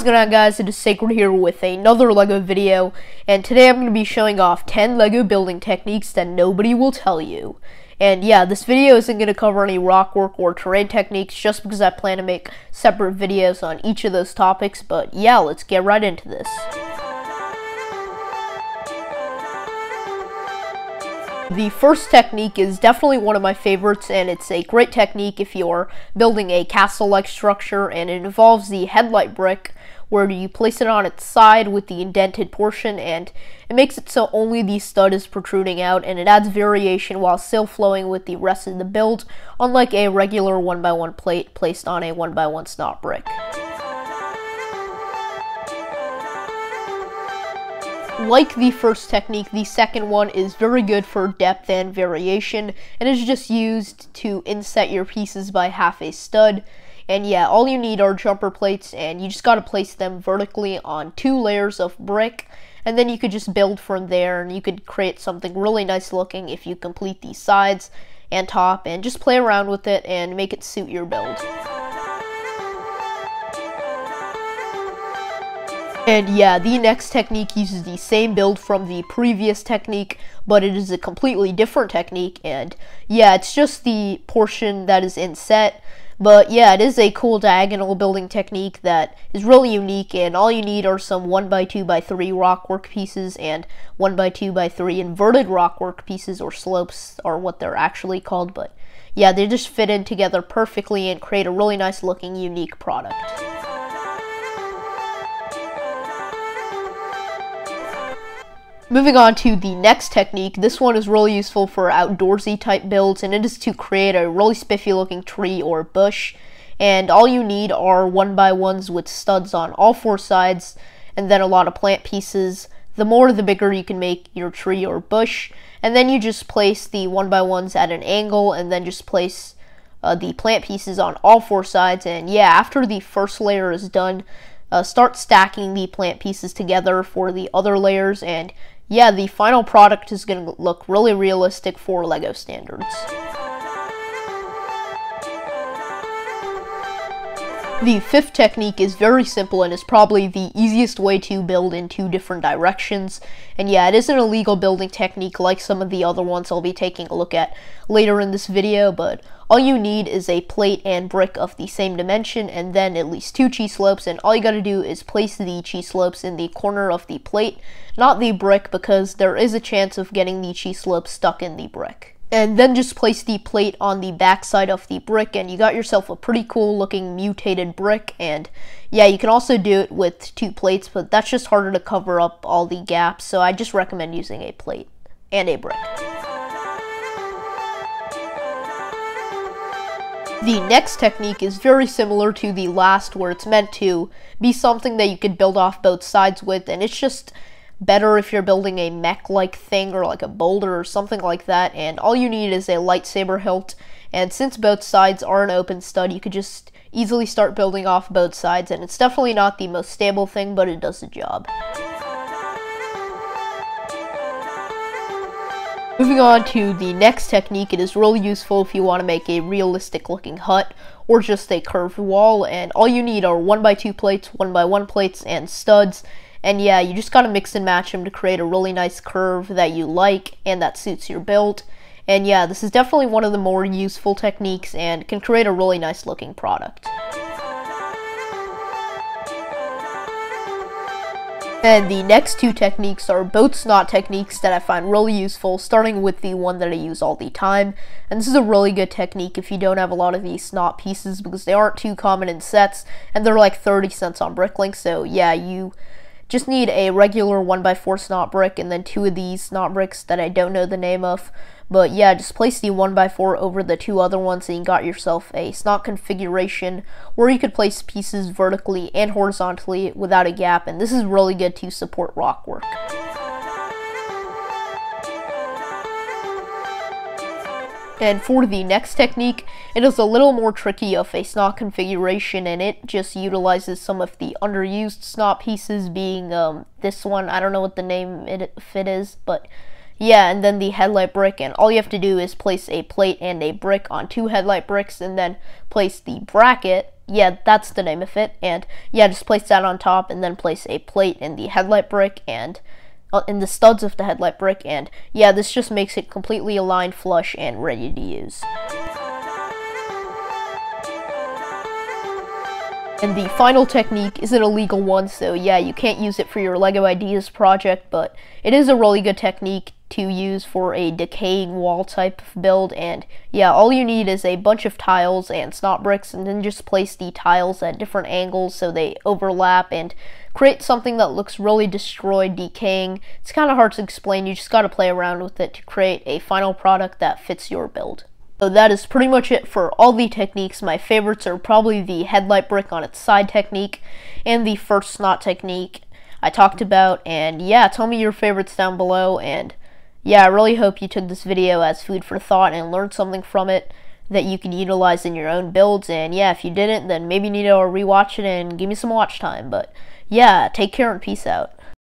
going on, guys? It is Sacred here with another LEGO video, and today I'm going to be showing off 10 LEGO building techniques that nobody will tell you. And yeah, this video isn't going to cover any rock work or terrain techniques just because I plan to make separate videos on each of those topics, but yeah, let's get right into this. The first technique is definitely one of my favorites, and it's a great technique if you're building a castle-like structure, and it involves the Headlight Brick, where you place it on its side with the indented portion, and it makes it so only the stud is protruding out, and it adds variation while still flowing with the rest of the build, unlike a regular 1x1 plate placed on a 1x1 snot brick. Like the first technique, the second one is very good for depth and variation, and is just used to inset your pieces by half a stud. And yeah, all you need are jumper plates, and you just gotta place them vertically on 2 layers of brick, and then you could just build from there, and you could create something really nice looking if you complete the sides and top, and just play around with it and make it suit your build. And yeah, the next technique uses the same build from the previous technique, but it is a completely different technique, and yeah, it's just the portion that is inset, but yeah, it is a cool diagonal building technique that is really unique, and all you need are some 1x2x3 rock work pieces and 1x2x3 inverted rock work pieces, or slopes are what they're actually called, but yeah, they just fit in together perfectly and create a really nice looking unique product. Moving on to the next technique, this one is really useful for outdoorsy type builds, and it is to create a really spiffy looking tree or bush. And all you need are 1x1s with studs on all 4 sides, and then a lot of plant pieces. The more the bigger you can make your tree or bush, and then you just place the 1x1s at an angle, and then just place the plant pieces on all 4 sides. And yeah, after the first layer is done, start stacking the plant pieces together for the other layers, and yeah, the final product is going to look really realistic for LEGO standards. The fifth technique is very simple and is probably the easiest way to build in 2 different directions. And yeah, it is an illegal building technique like some of the other ones I'll be taking a look at later in this video, but all you need is a plate and brick of the same dimension, and then at least 2 cheese slopes, and all you gotta do is place the cheese slopes in the corner of the plate, not the brick, because there is a chance of getting the cheese slopes stuck in the brick. And then just place the plate on the back side of the brick, and you got yourself a pretty cool looking mutated brick. And yeah, you can also do it with 2 plates, but that's just harder to cover up all the gaps, so I just recommend using a plate and a brick. The next technique is very similar to the last, where it's meant to be something that you could build off both sides with, and it's just better if you're building a mech-like thing or like a boulder or something like that. And all you need is a lightsaber hilt, and since both sides are an open stud, you could just easily start building off both sides, and it's definitely not the most stable thing, but it does the job. Moving on to the next technique, it is really useful if you want to make a realistic looking hut or just a curved wall, and all you need are 1x2 plates, 1x1 plates, and studs. And yeah, you just gotta mix and match them to create a really nice curve that you like and that suits your build. And yeah, this is definitely one of the more useful techniques and can create a really nice looking product. And the next 2 techniques are both snot techniques that I find really useful, starting with the one that I use all the time. And this is a really good technique if you don't have a lot of these snot pieces, because they aren't too common in sets, and they're like 30 cents on Bricklink. So yeah, you just need a regular 1x4 snot brick, and then 2 of these snot bricks that I don't know the name of. But yeah, just place the 1x4 over the 2 other ones, and you got yourself a snot configuration where you could place pieces vertically and horizontally without a gap, and this is really good to support rock work. And for the next technique, it is a little more tricky of a snot configuration, and it just utilizes some of the underused snot pieces, being this one. I don't know what the name if it is, but yeah, and then the headlight brick, and all you have to do is place a plate and a brick on 2 headlight bricks, and then place the bracket yeah, that's the name of it. And yeah, just place that on top, and then place a plate in the headlight brick and in the studs of the headlight brick, and yeah, this just makes it completely aligned, flush, and ready to use. And the final technique is an illegal one, so yeah, you can't use it for your LEGO Ideas project, but it is a really good technique to use for a decaying wall type of build. And yeah, all you need is a bunch of tiles and snot bricks, and then just place the tiles at different angles so they overlap and create something that looks really destroyed, decaying. It's kind of hard to explain, you just gotta play around with it to create a final product that fits your build. So that is pretty much it for all the techniques. My favorites are probably the headlight brick on its side technique and the first snot technique I talked about. And yeah, tell me your favorites down below. And yeah, I really hope you took this video as food for thought and learned something from it that you can utilize in your own builds. And yeah, if you didn't, then maybe you need to rewatch it and give me some watch time. But yeah, take care and peace out.